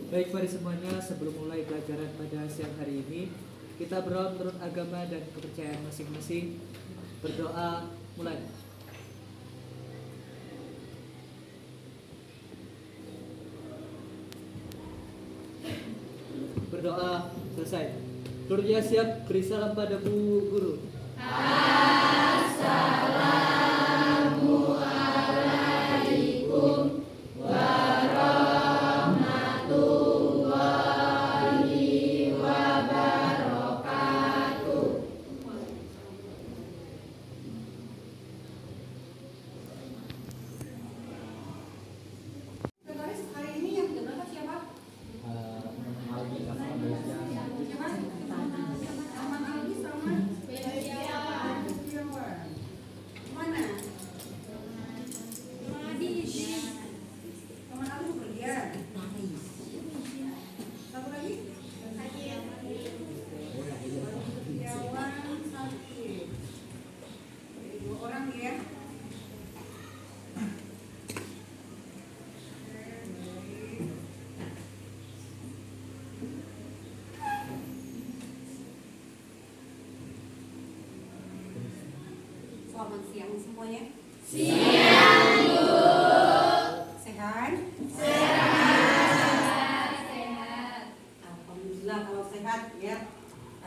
Baik, mari semuanya, sebelum mulai pelajaran pada siang hari ini, kita berdoa menurut agama dan kepercayaan masing-masing. Berdoa, mulai. Berdoa, selesai. Turunnya siap, beri salam pada Bu Guru. Assalamualaikum warahmatullahi wabarakatuh. Sekretaris hari ini yang berapa siapa? Sama Aldi sama Belian. Mana? Sama Aldi Belian. Satu lagi? Setiawan Sakti. Dua orang ya. Selamat siang semuanya. Siang, Bu. Sehat? Sehat. Alhamdulillah kalau sehat ya.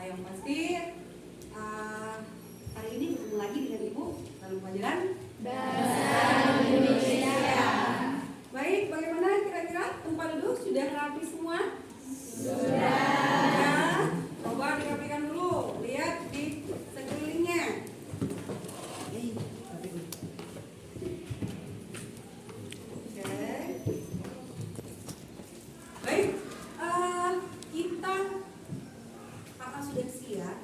Yang pasti hari ini ketemu lagi dengan Ibu dalam pelajaran Bahasa Indonesia. Baik, bagaimana kira-kira tempat duduk sudah rapi semua? Sudah. Coba dirapikan dulu. Lihat di sekelilingnya. Baik, kita karena sudah siap,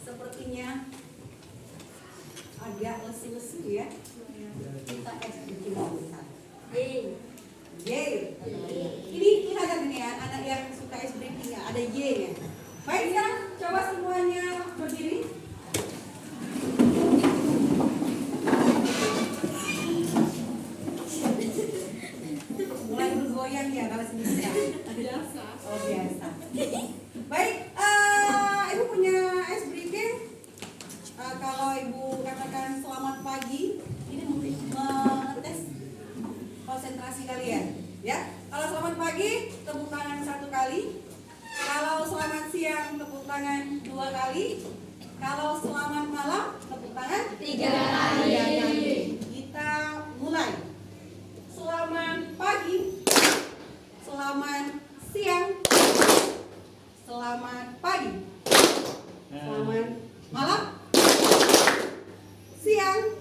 sepertinya agak lesu-lesu ya. Kita eksekutif dulu. Y. Ini ada nih ya, anak yang suka SBK ya, ada Y-nya. Baik, sekarang coba semuanya berdiri. Mulai bergoyang ya kalau semisal. Biasa. Oh biasa. Baik, Ibu punya ice breaking. Kalau Ibu katakan selamat pagi, ini mengetes konsentrasi kalian. Ya, kalau selamat pagi tepuk tangan 1 kali. Kalau selamat siang tepuk tangan 2 kali. Kalau selamat malam tepuk tangan 3 kali. Kita mulai. Selamat pagi, selamat siang, selamat pagi, selamat malam, siang,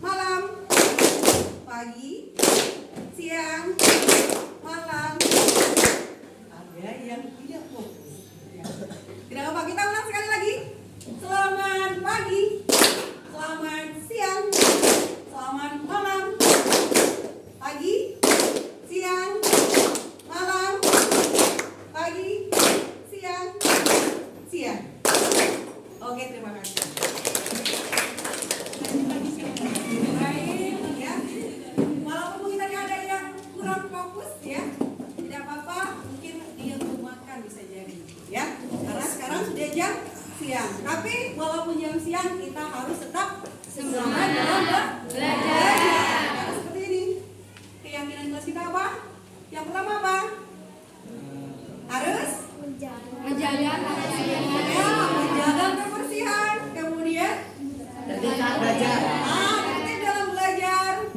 malam, pagi, siang, malam. Ada yang tidak fokus. Tidak apa, kita ulang sekali lagi. Selamat pagi, selamat siang, selamat malam, pagi, siang, malam, pagi, siang, siang. Oke, terima kasih. Baik, ya. Walaupun mungkin tadi ada yang kurang fokus, ya, tidak apa-apa. Mungkin dia belum makan bisa jadi, ya. Karena sekarang sudah jam siang. Tapi walaupun jam siang, kita harus tetap semangat dalam belajar. Karena seperti ini. Keyakinan kelas kita apa? Yang pertama apa? Harus menjaga kebersihan. Ya, menjaga kebersihan. Kemudian belajar. Tertib dalam belajar.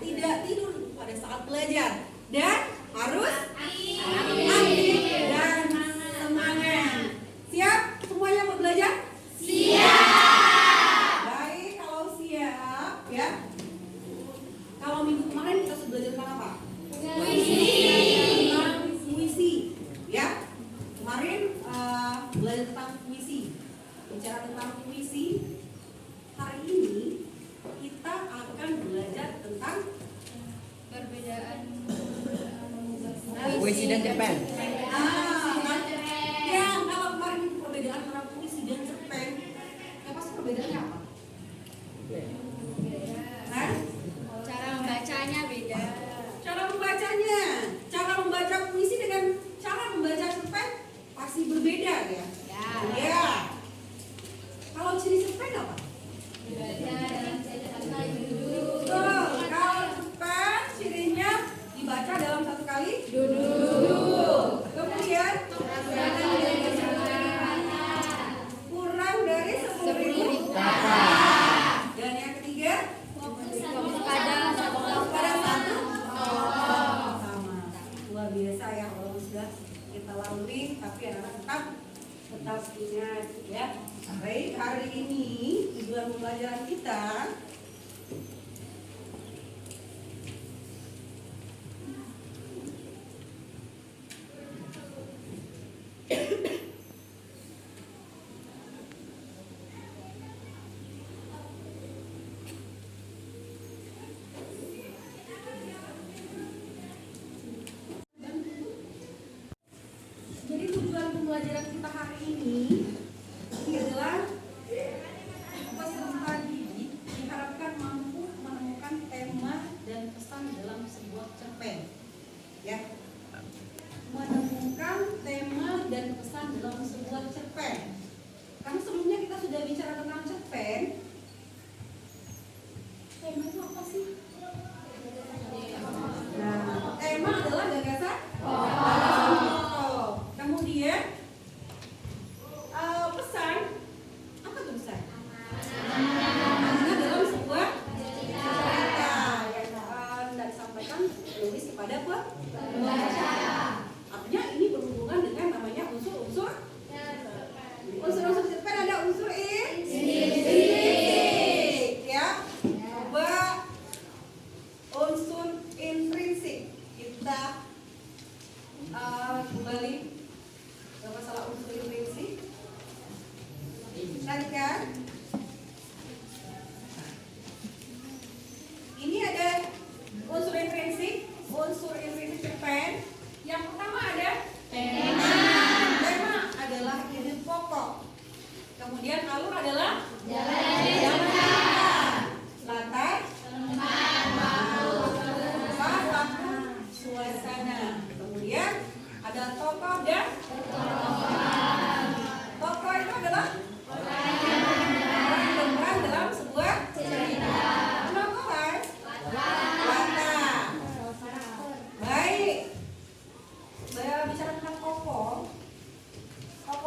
Tidak tidur pada saat belajar. Dan harus aktif dan semangat. Siap semuanya mau belajar? Siap. Baik, kalau siap, ya. Kalau minggu kemarin kita sudah belajar tentang apa? Puisi. Ya. Kemarin belajar tentang puisi. Bicara tentang puisi. Hari ini kita akan belajar tentang Perbedaan Puisi dan cerpen. Ya, kalau kemarin perbedaan antara puisi dan cerpen, ya pasti perbedaannya apa? Hah? cara membacanya beda. tetap ingat ya. Baik, hari ini tujuan pembelajaran kita pembelajaran kita hari ini adalah peserta didik diharapkan mampu menemukan tema dan pesan dalam sebuah cerpen. Ya, menemukan tema dan pesan dalam sebuah cerpen. Karena sebelumnya kita sudah bicara tentang cerpen. Tema itu apa sih? Nah, tema adalah gagasan. Kemudian pesan, apa tuh pesan? Amanah dalam sebuah cerita yang tidak disampaikan menulis kepada pembaca. Artinya ini berhubungan dengan namanya unsur-unsur cerpen. Ada unsur intrinsik, ya. Coba unsur intrinsik kita kembali ke masalah unsur intrinsik. Kan? Ini ada unsur intrinsik cerpen. Yang pertama ada tema. Tema adalah ide pokok. Kemudian alur adalah jalan latar waktu suasana. Kemudian ada tokoh dan tokoh itu adalah orang berperan dalam sebuah cerita. Penokohan latar. Baik. Bicara tentang tokoh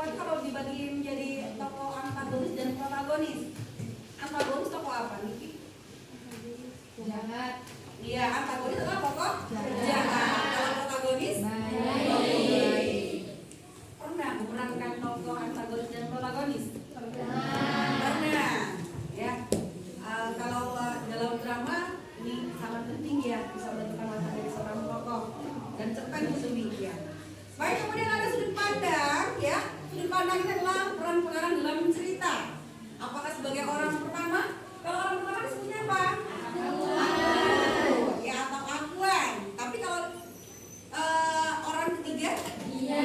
itu kalau dibagi menjadi tokoh antagonis dan protagonis. Antagonis tokoh apa nih? Jahat. Iya, antagonis adalah tokoh jahat. Kalau protagonis baik. Pernah memerankan tokoh antagonis dan protagonis? Pernah. Ya. Kalau dalam drama ini sangat penting ya, bisa menentukan watak dari seorang tokoh dan cerpen itu demikian. Baik, kemudian ada sudut pandang ya. Sudut pandang itu adalah peran pengarang dalam cerita. Apakah sebagai orang pertama? Kalau orang pertama disebutnya apa? Ya, atau akuan. Tapi kalau orang ketiga? Iya.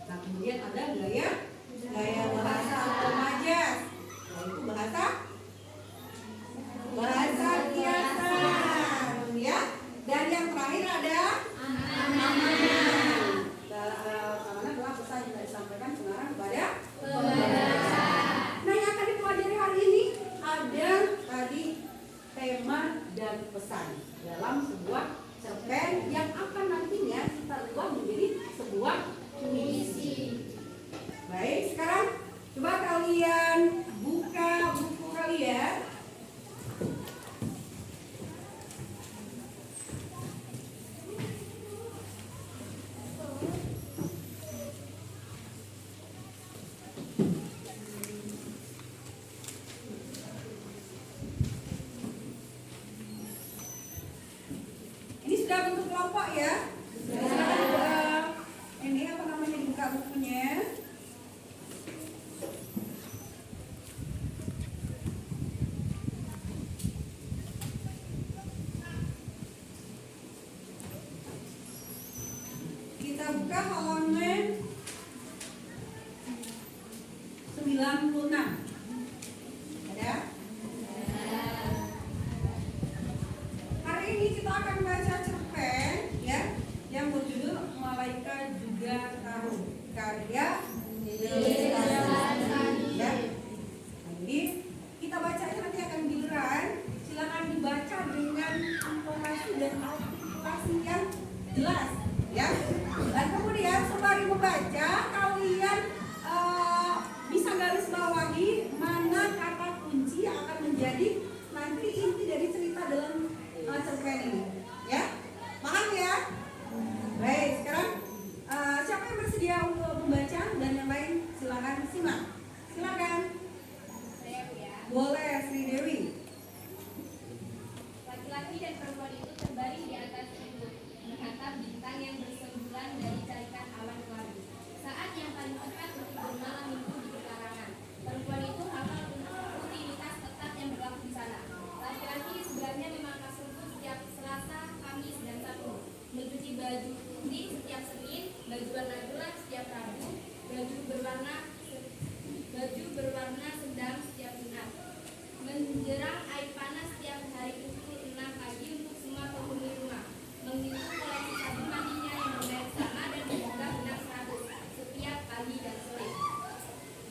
Nah, kemudian ada gaya bahasa atau majas. Yaitu bahasa kiasan, ya. Dan yang terakhir ada amanah. Amanah adalah pesan yang disampaikan pengarang kepada pembaca. Nah, yang akan dipelajari hari ini ada tadi tema dan pesan dalam sebuah cerpen yang akan nantinya kita ubah menjadi sebuah puisi. Baik, sekarang coba kalian buka buku kalian. Ini sudah bentuk kelompok ya. Ini apa namanya, dibuka bukunya. Kita buka halaman 96. Ada? Hari ini kita akan baca cerpen ya, yang berjudul Malaikat Juga Tahu, karya ya. Jadi kita bacanya nanti akan giliran. Silakan dibaca dengan intonasi dan artikulasi yang jelas ya. Dan kemudian sembari membaca kalian bisa garis bawahi mana kata kunci yang akan menjadi nanti inti dari cerita dalam cerpen ini ya. Paham ya? Baik, sekarang siapa yang menjerang air panas setiap hari pukul 6 pagi untuk semua penghuni rumah, menghitung koleksi sabun mandinya yang membayar sama dan juga benang 100 setiap pagi dan sore.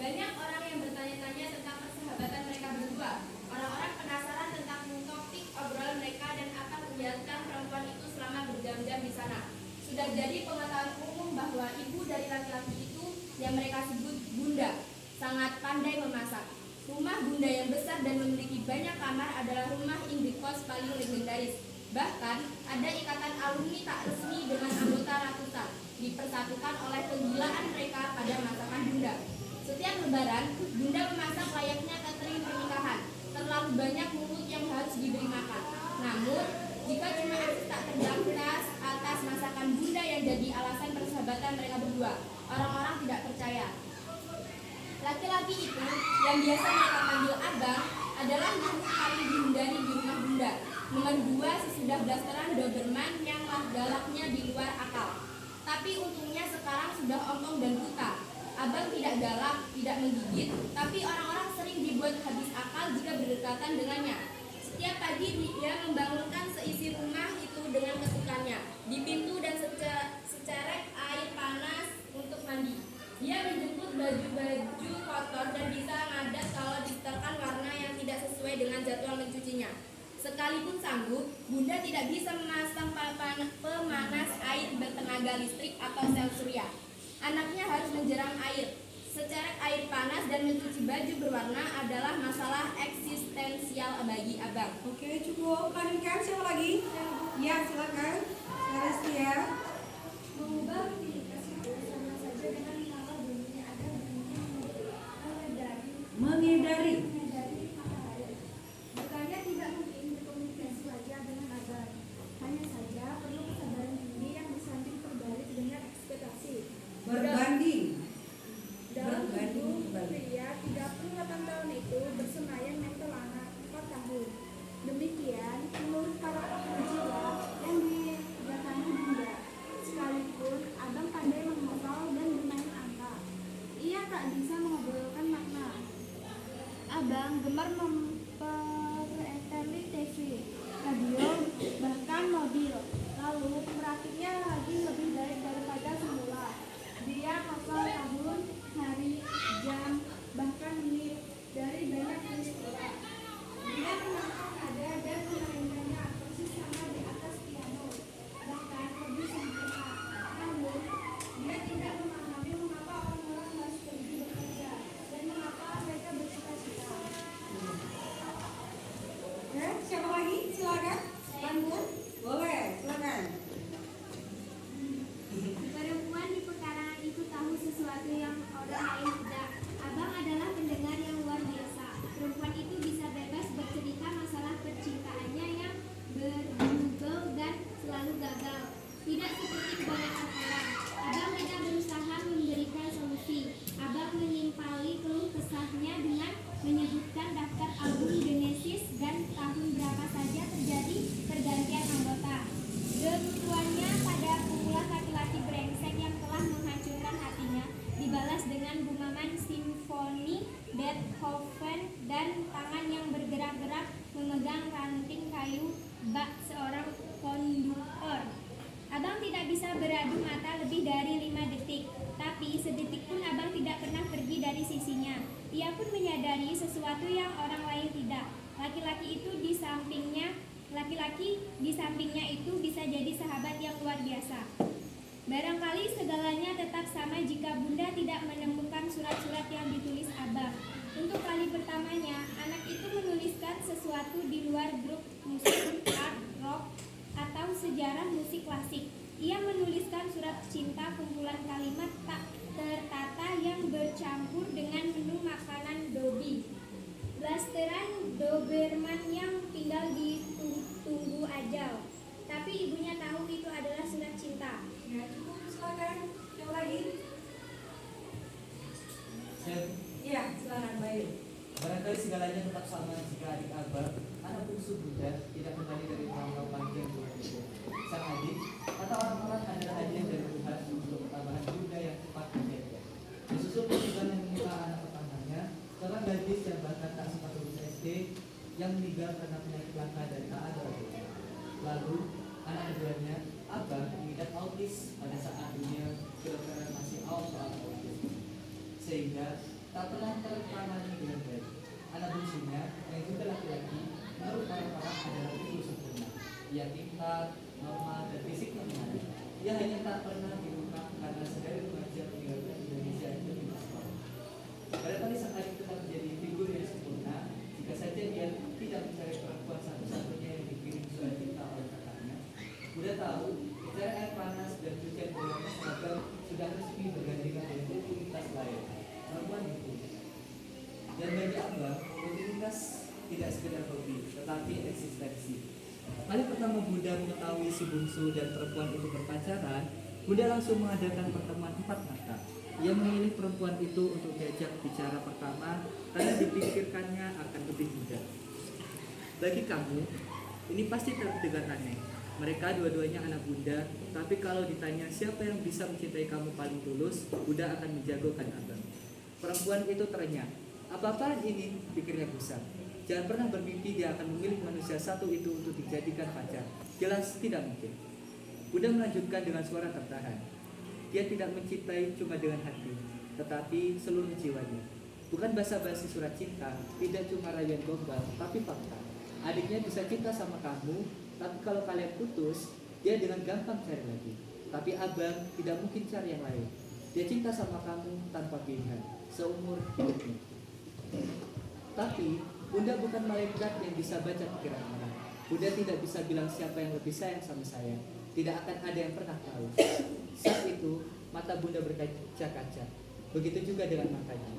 Banyak orang yang bertanya-tanya tentang persahabatan mereka berdua. Orang-orang penasaran tentang topik obrolan mereka dan apa kegiatan perempuan itu selama berjam-jam di sana. Sudah jadi pengetahuan umum bahwa ibu dari laki-laki itu yang mereka sebut bunda sangat pandai memasak. Rumah bunda yang besar dan memiliki banyak kamar adalah rumah indekos paling legendaris. Bahkan ada ikatan alumni tak resmi dengan anggota ratusan, dipersatukan oleh kegilaan mereka pada masakan bunda. Setiap lebaran, bunda memasak layaknya catering pernikahan. Terlalu banyak mulut yang harus diberi makan. Namun, jika cuma akses tak terbatas atas masakan bunda yang jadi alasan persahabatan mereka berdua, orang-orang tidak percaya. Laki-laki itu yang biasa mereka panggil abang adalah makhluk paling dihindari di rumah bunda. Nomor 2 sesudah blasteran Doberman yang galaknya di luar akal. Tapi untungnya sekarang sudah ompong dan buta. Abang tidak galak, tidak menggigit, tapi orang-orang sering dibuat habis akal jika berdekatan dengannya. Setiap pagi dia membangunkan seisi rumah itu dengan ketukannya di pintu dan secerek air panas untuk mandi. Dia menjemput baju-baju kotor dan bisa ngadat kalau disetelkan warna yang tidak sesuai dengan jadwal mencucinya. Sekalipun sanggup, bunda tidak bisa memasang pemanas air bertenaga listrik atau sel surya. Anaknya harus menjerang air. Secerek air panas dan mencuci baju berwarna adalah masalah eksistensial bagi abang. Oke, cukup. Lanjutkan, siapa lagi? Ya, silakan. Celestia. Mengubah rutinitas itu sama saja dengan mengawal bunyinya agar bunyinya Mengedari. mata air. Bukannya tidak mungkin berkomunikasi wajah dengan abang. Hanya saja perlu kesabaran tinggi yang disanding terbalik dengan ekspektasi. Berbanding. Dalam tubuh Berbanding. pria 38 tahun itu bersemayam mental anak 4 tahun. Demikian menurut para jiwa yang didatangi bunda. Sekalipun abang pandai menghafal dan bermain angka, ia tak bisa mengobrolkan makna. Abang gemar memperenteli TV, radio, bahkan mobil. Lalu merakitnya lagi lebih baik daripada semula. Dia hafal tahun, hari, jam, bahkan menit dari banyak peristiwa. Dia menangkap nada dan memainkannya persis sama di atas piano, bahkan lebih sempurna. Namun, dia tidak memahami mengapa orang-orang harus pergi bekerja dan mengapa mereka bercita-cita. Ya, siapa lagi? Silakan. Lanjut. Boleh, silakan. Perempuan di pekarangan itu tahu sesuatu yang orang lain tidak. Abang adalah pendengar yang luar biasa. Perempuan itu bisa bebas bercerita masalah percintaannya yang berjubel dan selalu gagal. Tidak seperti kebanyakan orang. Abang tidak berusaha memberikan solusi. Abang menyimpali keluh kesahnya dengan menyebutkan daftar album Genesis dan tahun berapa saja terjadi pergantian anggota. Gerutuannya pada kumpulan laki-laki brengsek yang telah menghancurkan hatinya dibalas dengan gumaman simfoni Beethoven dan tangan yang bergerak-gerak memegang ranting kayu bak seorang konduktor. Abang tidak bisa beradu mata lebih dari 5 detik, tapi sedetik pun abang tidak pernah pergi dari sisinya. Ia pun menyadari sesuatu yang orang lain tidak. Laki-laki di sampingnya itu bisa jadi sahabat yang luar biasa. Barangkali segalanya tetap sama jika bunda tidak menemukan surat-surat yang ditulis abang. Untuk kali pertamanya, anak itu menuliskan sesuatu di luar grup musik art rock atau sejarah musik klasik. Ia menuliskan surat cinta, kumpulan kalimat tak tertata yang bercampur dengan menu makanan Dobby. Blasteran Doberman yang tinggal di tunggu ajal. Tapi ibunya tahu itu adalah surat cinta. Ya, cukup. Silakan. Siapa lagi? Iya, silakan. Baik. Barangkali segalanya tetap sama jika adik abang, anak bungsu bunda, tidak kembali dari merantau panjang itu. Sang adik atau orang-orang adalah hadiah dari Tuhan untuk pertambahan bunda yang cepat menjadi. Disusul peninggalan yang menimpa anak pertamanya, seorang gadis yang bahkan tak sempat lulus SD, yang meninggal karena penyakit langka dan tak ada obatnya. Lalu anak keduanya, Abang, mengidap autis pada saat dunia kedokteran masih awam soal autis, sehingga tak pernah tertangani dengan baik. Anak bungsunya yang juga laki-laki menurut orang-orang adalah itu sempurna. Ia pintar, normal, dan fisiknya menarik. Ia hanya tak pernah di rumah karena sedari remaja meninggalkan Indonesia itu di Moskow. Pada kali sang adik tetap menjadi figur yang sempurna jika saja dia tidak mencari perempuan satu-satunya yang dikirim surat cinta oleh kakaknya. Udah tahu, cara air panas dan cucian bola seragam sudah resmi bergandengan dengan rutinitas lain. Perempuan itu. Dan bagi Abang, rutinitas tidak sekedar hobi, tetapi eksistensi. Kali pertama Bunda mengetahui si bungsu dan perempuan itu berpacaran, Bunda langsung mengadakan pertemuan 4 mata. Ia memilih perempuan itu untuk diajak bicara pertama karena dipikirkannya akan lebih mudah. Bagi kamu, ini pasti terdengar aneh. Mereka dua-duanya anak Bunda, tapi kalau ditanya siapa yang bisa mencintai kamu paling tulus, Bunda akan menjagokan Abang. Perempuan itu terenyah. Apa-apaan ini? Pikirnya gusar. Jangan pernah bermimpi dia akan memilih manusia satu itu untuk dijadikan pacar. Jelas tidak mungkin. Bunda melanjutkan dengan suara tertahan. Dia tidak mencintai cuma dengan hati, tetapi seluruh jiwanya. Bukan basa-basi surat cinta, tidak cuma rayuan gombal, tapi fakta. Adiknya bisa cinta sama kamu, tapi kalau kalian putus, dia dengan gampang cari lagi. Tapi Abang tidak mungkin cari yang lain. Dia cinta sama kamu tanpa pilihan, seumur hidupnya. Tapi Bunda bukan malaikat yang bisa baca pikiran orang. Bunda tidak bisa bilang siapa yang lebih sayang sama saya. Tidak akan ada yang pernah tahu. Saat itu mata Bunda berkaca-kaca. Begitu juga dengan matanya.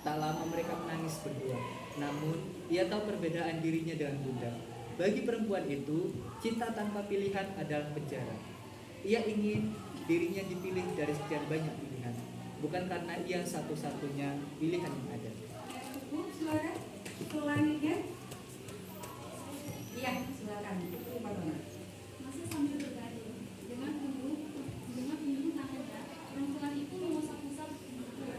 Tak lama mereka menangis berdua. Namun ia tahu perbedaan dirinya dengan Bunda. Bagi perempuan itu, cinta tanpa pilihan adalah penjara. Ia ingin dirinya dipilih dari sekian banyak pilihan, bukan karena ia satu-satunya pilihan yang ada. Cukup, saudara. Selanjutnya, iya, silakan. Pak Dona. Masih sambil bergaduh dengan pintu tangga, perempuan itu mengusap-usap buku.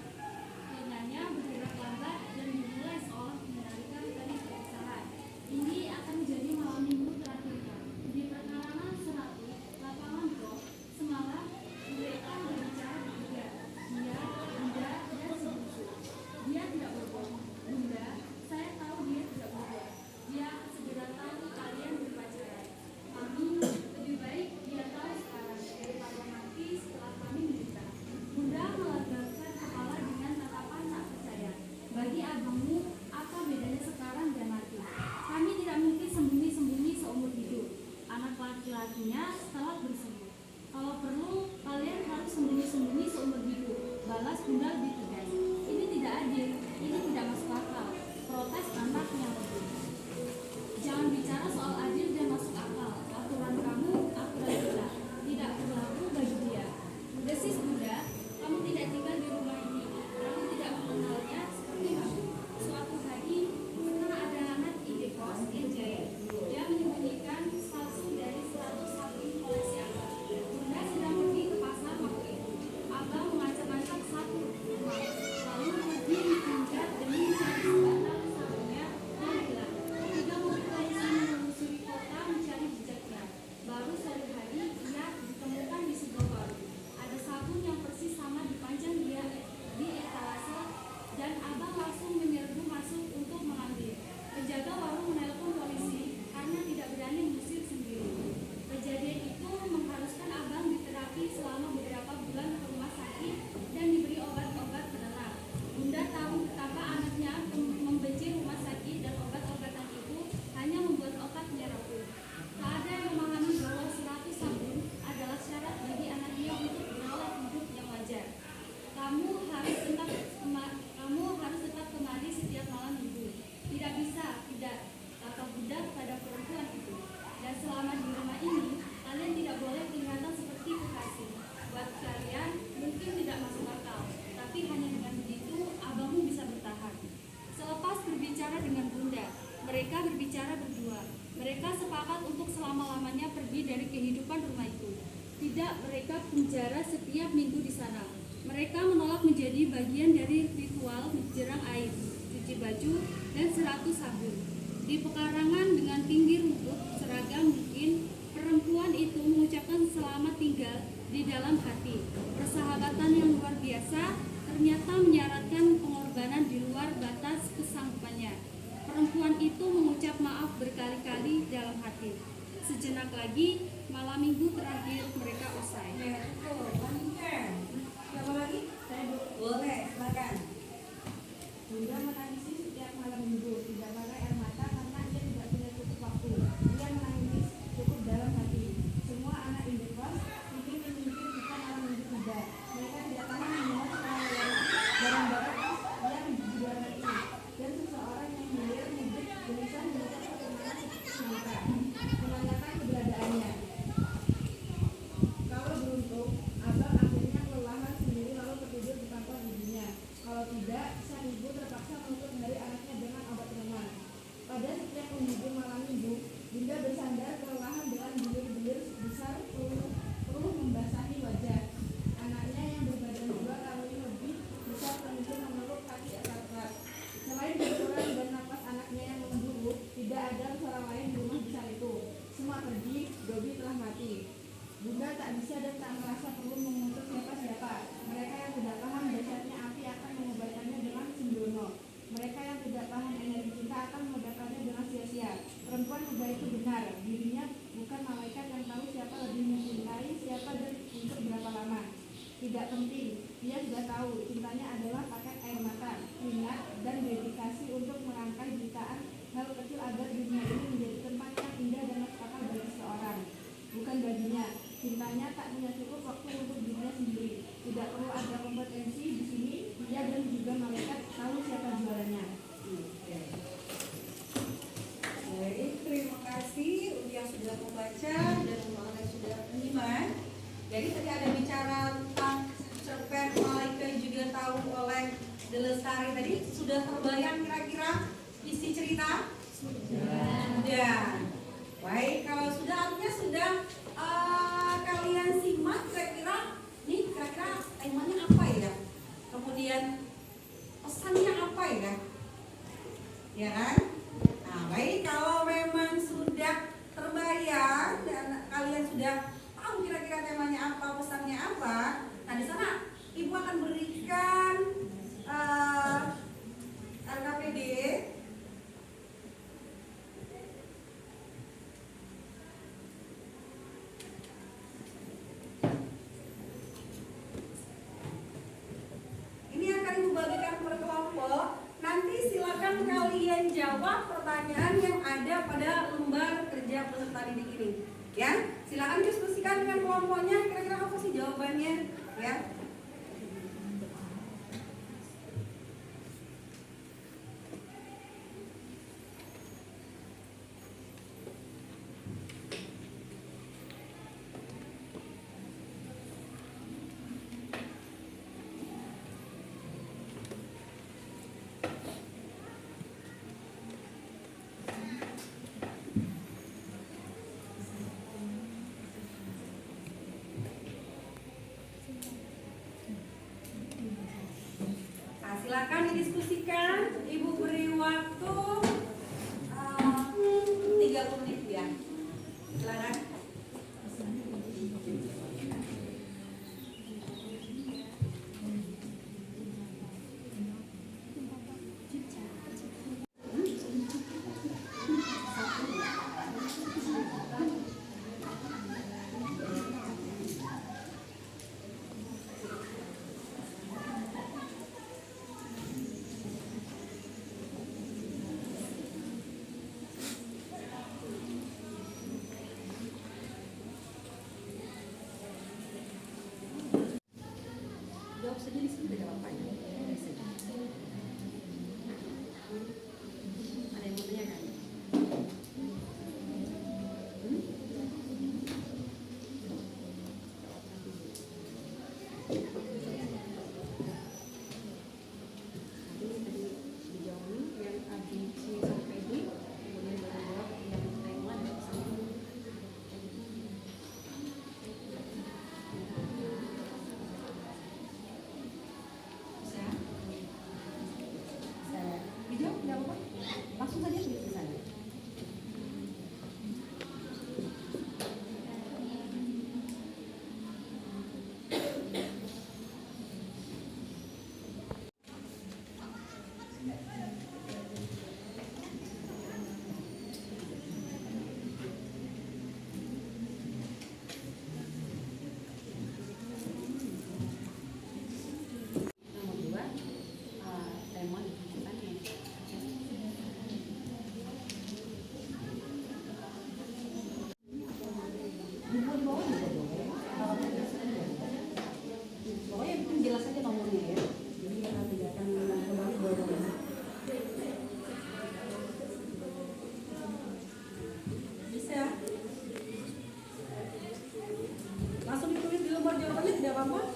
Lengannya bergerak lambat dan dimulai seolah mengendalikan tali perpisahan. Ini akan menjadi malam minggu terakhirnya. Di perkarangan 100, lapangan golf, semalam mereka berbicara bertiga. Dia, Bunda, dan si bungsu. Dia tidak berbohong. Bunda, saya tahu dia tidak berbohong. Dia akan segera tahu kalian berpacaran. Kami lebih baik dia tahu sekarang daripada nanti setelah kami menikah. Bunda melagakkan kepala dengan tatapan tak percaya. Bagi abangmu, apa bedanya sekarang dan nanti? Kami tidak mungkin sembunyi-sembunyi seumur hidup. Anak laki-lakinya setelah bersembunyi. Kalau perlu, kalian harus sembunyi-sembunyi seumur hidup. Balas Bunda lebih tegas. Ini tidak adil. Ini tidak masuk akal. Protes anaknya lebih. Jangan bicara soal adil dan masuk akal. Aturan kamu, aturan kita. Tidak berlaku bagi dia. Desis Bunda, kamu tidak tinggal di rumah ini. Kamu tidak mengenalnya seperti kamu. Suatu hari, setelah ada anak ide kos Jaya, dia menyembunyikan satu dari 101 koleksi Abang. Bunda sedang pergi ke pasar waktu itu. Abang mengacak-acak satu rumah, lalu pergi mengejar demi mencari sebatang sarungnya dan bilang, "Tiga mobil polisi menelusuri kota mencari jejaknya. Baru sore hari ia ditemukan di sebuah warung. Ada sabun yang persis sama dipajang dia di etalase dan Abang langsung menyerbu masuk untuk mengambil. Penjaga warung menelpon polisi karena tidak berani mengusir sendiri. Kejadian itu mengharuskan Abang diterapi selama beberapa bulan ke rumah sakit dan diberi obat-obat penenang. Bunda tahu betapa anaknya membenci rumah sakit dan obat-obatan itu hanya membuat otaknya rapuh. Tak ada yang memahami bahwa 100 sabun adalah syarat bagi anaknya untuk berolah hidup yang wajar. Kamu harus tetap kemari setiap malam minggu. Tidak bisa, tidak, kata Bunda pada perempuan itu. Dan selama di rumah ini, kalian tidak boleh kelihatan seperti kekasih. Buat kalian mungkin tidak masuk akal, tapi hanya dengan begitu abangmu bisa bertahan. Selepas berbicara dengan Bunda, mereka berbicara berdua. Mereka sepakat untuk selama-lamanya pergi dari kehidupan rumah itu. Tidak mereka penjara setiap minggu di sana. Mereka menolak menjadi bagian dari ritual menjerang air, cuci baju, dan 100 sabun. Di pekarangan dengan tinggi rumput seragam mungkin, perempuan itu mengucapkan selamat tinggal di dalam hati. Persahabatan yang luar biasa ternyata menyarankan pengorbanan di luar batas kesanggupannya. Perempuan itu mengucap maaf berkali-kali dalam hati. Sejenak lagi, malam minggu terakhir mereka usai. Siapa lagi? Boleh, silakan. Bunda menangisi setiap malam minggu, tidak pakai air mata karena ia tidak punya cukup waktu. Ia menangis cukup dalam hati. Semua anak individu ingin memimpin kita malam minggu tiba. Mereka tidak tahan mendengar suara barang-barang yang dijualati dan seseorang yang hilir mudik gelisah mengucap pertemanan semangka, menanyakan keberadaannya. Kalau beruntung, abang akhirnya kelelahan sendiri lalu tertidur di pangkuan ibunya. Kalau tidak, sang ibu terpaksa menutup hari anaknya dengan obat renang. Pada setiap penghujung malam minggu, Bunda bersandar kelelahan dengan bulir-bulir besar perlu membasahi wajah. Anaknya yang berbadan 2 kali lebih besar kemudian memeluk kaki erat-erat. Selain benturan dan napas anaknya yang memburu, tidak ada suara lain di rumah besar itu. Semua pergi, Dobi telah mati. Bunda tak bisa dan tak merasa perlu mengutuk siapa-siapa. Mereka yang tidak paham dahsyatnya api akan mengobatinya dengan sembrono. Mereka yang tidak paham energi cinta akan meledakannya dengan sia-sia. Perempuan muda itu benar, dirinya bukan malaikat yang tahu siapa lebih mencintai siapa dan untuk berapa lama. Tidak penting, dia sudah tahu cintanya adalah pakai air mata, minat, dan dedikasi untuk merangkai jutaan hal kecil agar dunia ini menjadi tempat yang indah dan masuk akal bagi seseorang. Bukan baginya, cintanya tak punya cukup waktu untuk dirinya sendiri. Tidak perlu ada kompetensi di sini, dia dan juga malaikat tahu siapa jualannya. Baik, terima kasih untuk yang sudah membaca dan yang sudah menyimak. Jadi tadi ada bicara tentang cerpen Malaika juga tahu oleh De Lestari. Tadi sudah terbayang kira-kira isi cerita? Sudah. Baik, kalau sudah artinya sudah kalian simak kira-kira temanya apa ya? Kemudian pesannya apa ya? Ya kan? Nah, baik, kalau memang sudah terbayang dan kalian sudah tahu kira-kira temanya apa, pesannya apa, nah di sana Ibu akan berikan RKPD. Ini akan Ibu bagikan per kelompok. Nanti silakan kalian jawab pertanyaan yang ada pada lembar kerja peserta didik ini. Ya, silakan diskusikan dengan kelompoknya. Kira-kira apa sih jawabannya? Ya.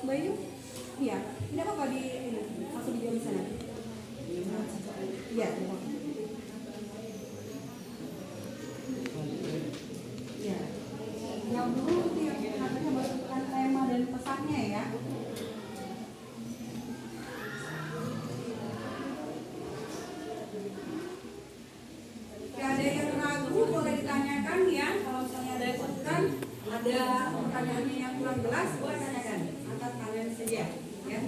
Bayu? Iya, tidak apa-apa di ini, langsung dijawab di sana. Iya. Iya. Yang dulu itu yang katanya masukkan tema dan pesannya ya. Ada yang ragu boleh ditanyakan ya. Kalau misalnya ada yang masukan, ada pertanyaannya yang kurang jelas, boleh tanyakan. Angkat kalian saja, ya.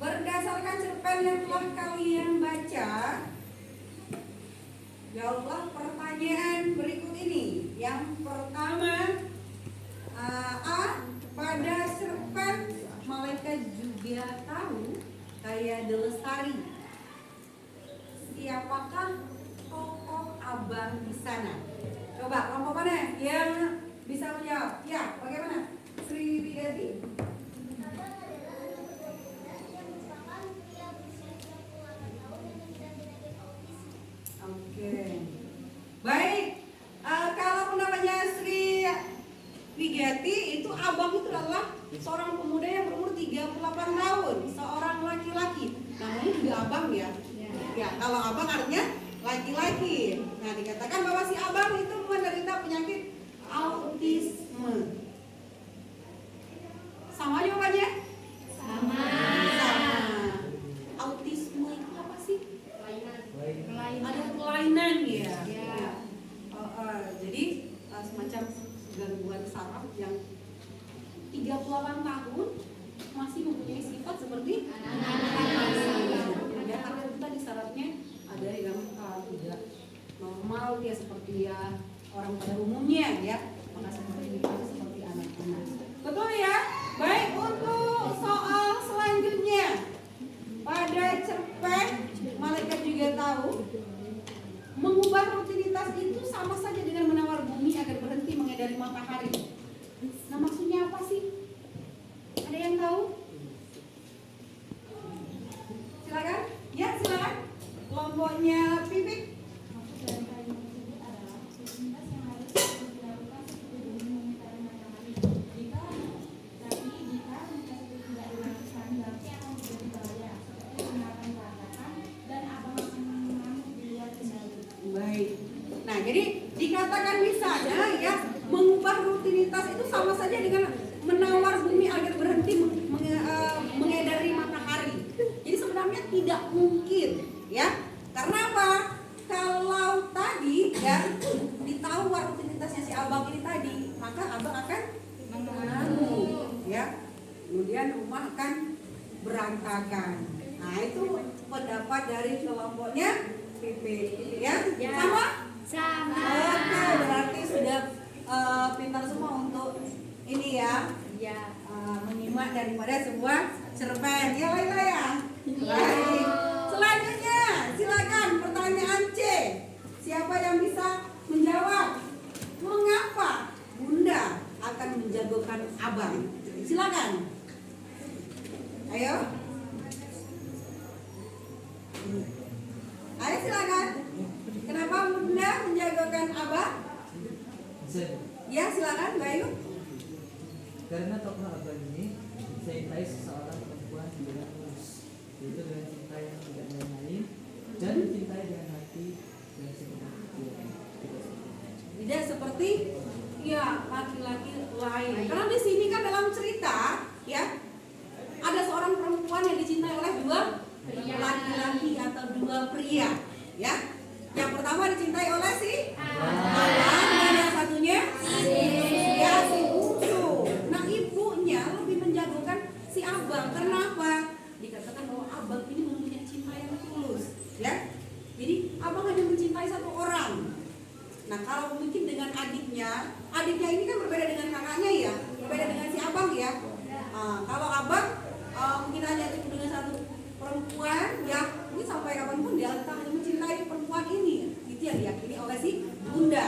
Berdasarkan cerpen yang telah kalian baca, jawablah pertanyaan berikut ini. Yang pertama, A. Pada cerpen Malaikat Juga Tahu Karya De Lestari, siapakah tokoh abang di sana? Coba kelompok mana yang bisa menjawab? Ya, bagaimana? Sri Widati. Oke. Baik. Kalau namanya Sri Wigati, itu abang itu adalah seorang pemuda yang berumur 38 tahun, seorang laki-laki. Namanya juga abang ya. Ya, kalau abang artinya laki-laki. Nah, dikatakan bahwa si abang itu menderita penyakit autisme. Sama jawabannya? Sama. Sama. Autisme itu apa sih? Ada kelainan ya. Ya. Jadi semacam gangguan saraf yang 38 tahun masih mempunyai sifat seperti anak-anak. Ya, karena itu tadi syaratnya ada yang tidak normal dia seperti ya orang pada umumnya ya. Maka seperti itu seperti anak-anak. Betul ya? Baik, untuk soal selanjutnya. Pada cerpen Malaikat Juga Tahu, mengubah rutinitas itu sama saja dengan menawar bumi agar berhenti mengedari matahari. Nah, maksudnya apa sih? Ada yang tahu? Silakan. Ya, silakan. Kelompoknya Pipik. Maksud dari kalimat tersebut adalah rutinitas yang harus dilakukan seperti bumi mengitari matahari. Jika rutinitas itu tidak dilakukan, berarti akan menjadi bahaya. Seperti yang akan dikatakan, dan abang akan mengamuk di luar kendali. Baik. Nah, jadi dikatakan misalnya ya, mengubah rutinitas itu sama saja dengan menawar bumi agar berhenti mengedari matahari. Jadi sebenarnya tidak mungkin ya. Karena apa? Kalau tadi ya ditawar rutinitasnya si abang ini tadi, maka abang akan mengamuk ya. Kemudian rumah akan berantakan. Nah, itu pendapat dari kelompoknya PP ya. Sama? Sama. Oke, berarti sudah pintar semua untuk ini ya. Ya. Menyimak daripada sebuah cerpen. Ya, Laila ya. Baik. Selanjutnya, silakan pertanyaan C. Siapa yang bisa menjawab? Mengapa Bunda akan menjagokan abang? Silakan. Ayo. Ayo silakan. Kenapa Bunda menjagokan abang? Ya, silakan, Bayu. Karena tokoh abang ini mencintai seseorang perempuan dengan tulus, yaitu dengan cinta yang tidak main-main dan mencintai dengan hati yang sepenuhnya. Tidak seperti ya laki-laki lain. Karena di sini kan dalam cerita ya ada seorang perempuan yang dicintai oleh dua laki-laki atau dua pria ya. Yang pertama dicintai oleh si abang dan yang satunya ya si bungsu. Nah, ibunya lebih menjagokan si abang. Kenapa? Dikatakan bahwa abang ini mempunyai cinta yang tulus ya. Jadi abang hanya mencintai satu orang. Nah, kalau mungkin dengan adiknya ini kan berbeda dengan kakaknya ya, berbeda dengan si abang ya. Kalau abang mungkin hanya cukup dengan satu perempuan ya, ini sampai kapanpun dia hanya mencintai perempuan ini. Itu yang diyakini oleh si Bunda.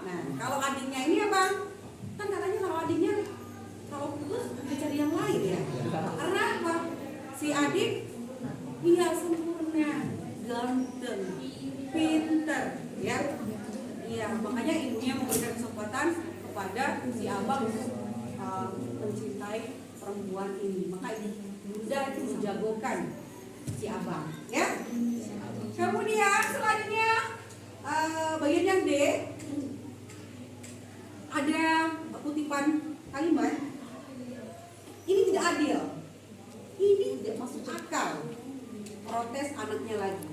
Nah, kalau adiknya ini apa? Kan katanya kalau adiknya kalau putus dia cari yang lain ya. Karena apa? Si adik dia sempurna, ganteng, pinter ya. Iya, makanya ibunya memberikan kesempatan kepada si abang untuk mencintai perempuan ini. Maka Bunda itu menjagokan si abang, ya. Kemudian selanjutnya bagian yang D ada kutipan kalimat. Ini tidak adil. Ini tidak masuk akal. Protes anaknya lagi.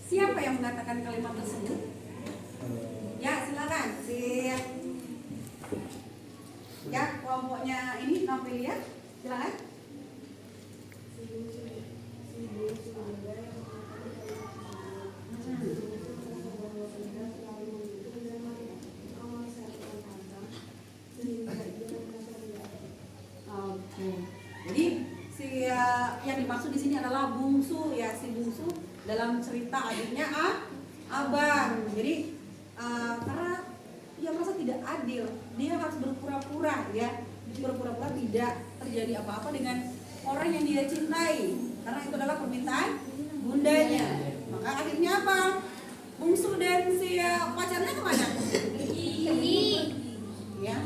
Siapa yang mengatakan kalimat tersebut? Ya, silakan. Ya, kelompoknya ini Novelia, silakan. si yang dimaksud di sini adalah bungsu ya, si bungsu dalam cerita adiknya abang. Jadi karena dia merasa tidak adil, dia harus berpura-pura ya, berpura-pura tidak terjadi apa-apa dengan orang yang dia cintai, karena itu adalah permintaan bundanya. Maka akhirnya apa? Bungsu dan si pacarnya kemana? Ya.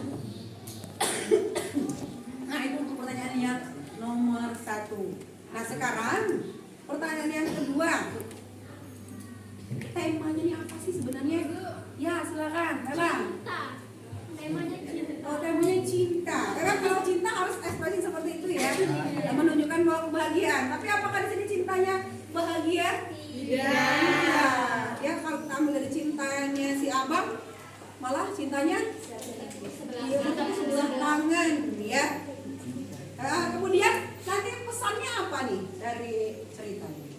Nah, itu untuk pertanyaan yang nomor 1. Nah, sekarang pertanyaan yang kedua. Temanya ini apa sih sebenarnya? Ya, silakan. Memang. Temanya cinta. Oh, temanya cinta. Memang kalau cinta harus ekspresi seperti itu ya. Menunjukkan bahwa kebahagiaan. Tapi apakah di sini cintanya bahagia? Tidak. Ya, kalau kita ambil dari cintanya si abang, malah cintanya sebelah tangan ya. Kemudian nanti pesannya apa nih dari cerita ini?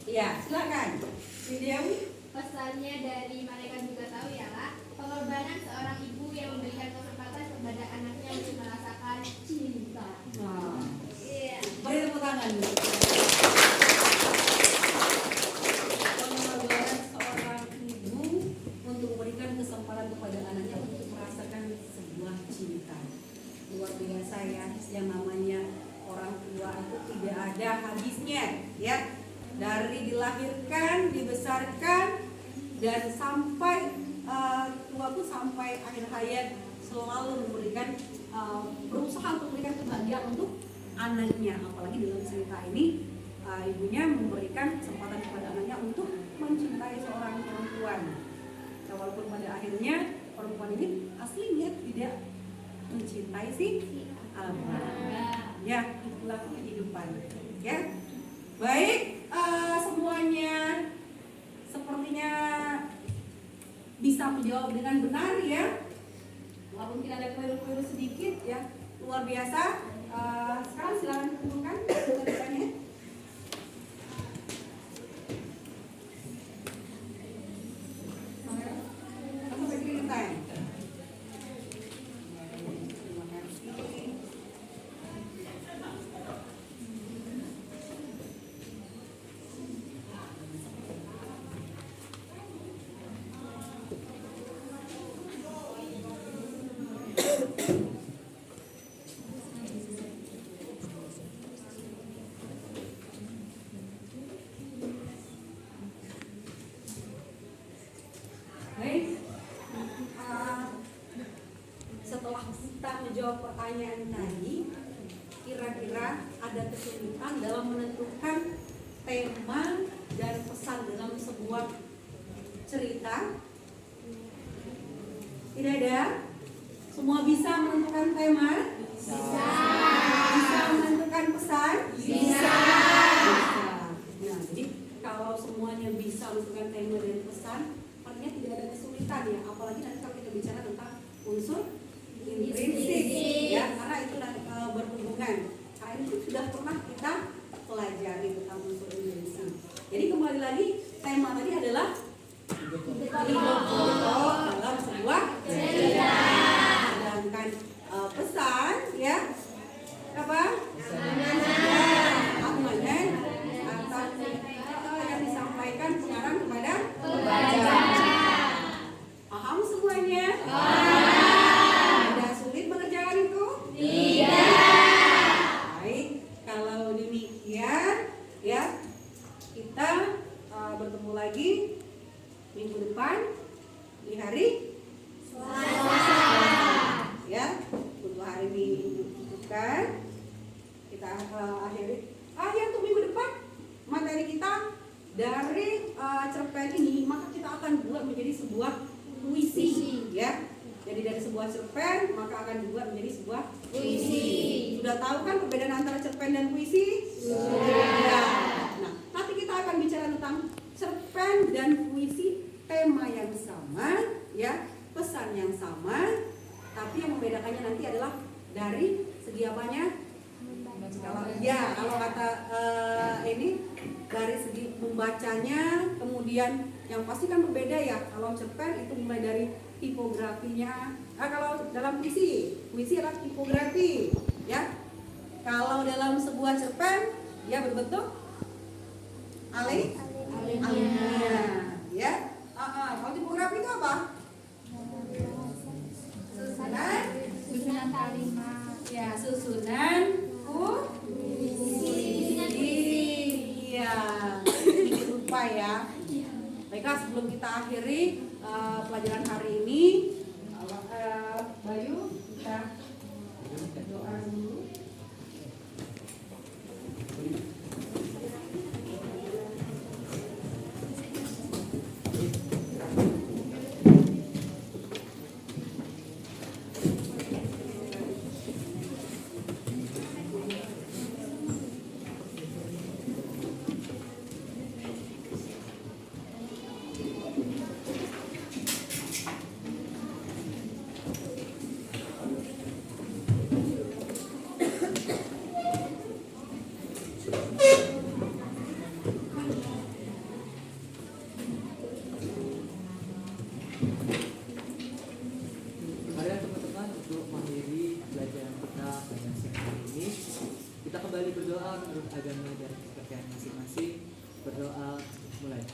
Iya, silakan. Dewi. Pesannya dari mereka juga tahu ya Kak, pengorbanan seorang ibu yang memberikan kesempatan kepada anaknya untuk merasakan cinta. Nah, Iya. beri tepuk tangan. Pengorbanan seorang ibu untuk memberikan kesempatan kepada anaknya untuk merasakan sebuah cinta. Luar biasa ya, yang namanya orang tua itu tidak ada habisnya ya. Dari dilahirkan, dibesarkan, dan sampai tua pun sampai akhir hayat selalu memberikan berusaha untuk memberikan kebahagiaan untuk anaknya. Apalagi dalam cerita ini ibunya memberikan kesempatan kepada anaknya untuk mencintai seorang perempuan. Nah, walaupun pada akhirnya perempuan ini aslinya tidak mencintai si abang. Ya, itulah kehidupan. Ya, baik. Semuanya sepertinya bisa menjawab dengan benar ya, walaupun tidak ada keliru-keliru sedikit ya, luar biasa. Sekarang silakan kumpulkan tulisannya. Sampai screen time. Terima kasih. Baik, setelah kita menjawab pertanyaan tadi, kira-kira ada kesulitan dalam menentukan tema dan pesan dalam sebuah cerita? Tidak ada? Semua bisa menentukan tema? Bisa. Bisa menentukan pesan? Bisa. Nah, jadi kalau semuanya bisa menentukan tema dan pesan, artinya tidak ada kesulitan ya, apalagi nanti kalau kita bicara tentang unsur intrinsik ya, karena itu berhubungan. Karena itu sudah pernah kita pelajari tentang unsur intrinsik. Jadi kembali lagi, tema tadi adalah hidup kokoh dalam sebuah cerita. Sedangkan pesan ya apa? Amanah atau yang disampaikan pengarang kepada pembaca. Paham semuanya? Tidak sulit mengerjakan itu? Tidak. Baik, kalau demikian ya, kita bertemu lagi minggu depan di hari Selasa. Ya, untuk hari Minggu bukan. Kita akhiri. Ya, untuk minggu depan materi kita dari cerpen ini, maka kita akan buat menjadi sebuah puisi ya. Jadi dari sebuah cerpen maka akan dibuat menjadi sebuah puisi. Sudah tahu kan perbedaan antara cerpen dan puisi? Sudah. Nah, nanti kita akan bicara tentang cerpen dan puisi, tema yang sama ya, pesan yang sama, tapi yang membedakannya nanti adalah dari segi apanya? Kalau kata ini dari segi membacanya, kemudian yang pasti kan berbeda ya. Kalau cerpen itu mulai dari tipografinya. Kalau dalam puisi adalah tipografi ya. Kalau dalam sebuah cerpen, dia berbentuk alinea, ya. Kalau tipografi itu apa? Susunan kalimat. Ya, susunan puisi. Iya, ini lupa ya. Baiklah, sebelum kita akhiri pelajaran hari ini, Bayu, kita doa dulu. Mari teman-teman untuk mengakhiri pelajaran kita pada siang hari ini. Kita kembali berdoa menurut agama dan kepercayaan masing-masing. Berdoa mulai.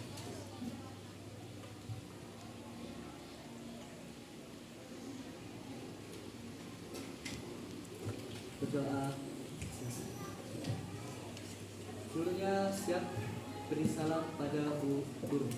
Berdoa selesai. Seluruhnya siap beri salam pada Bu Guru.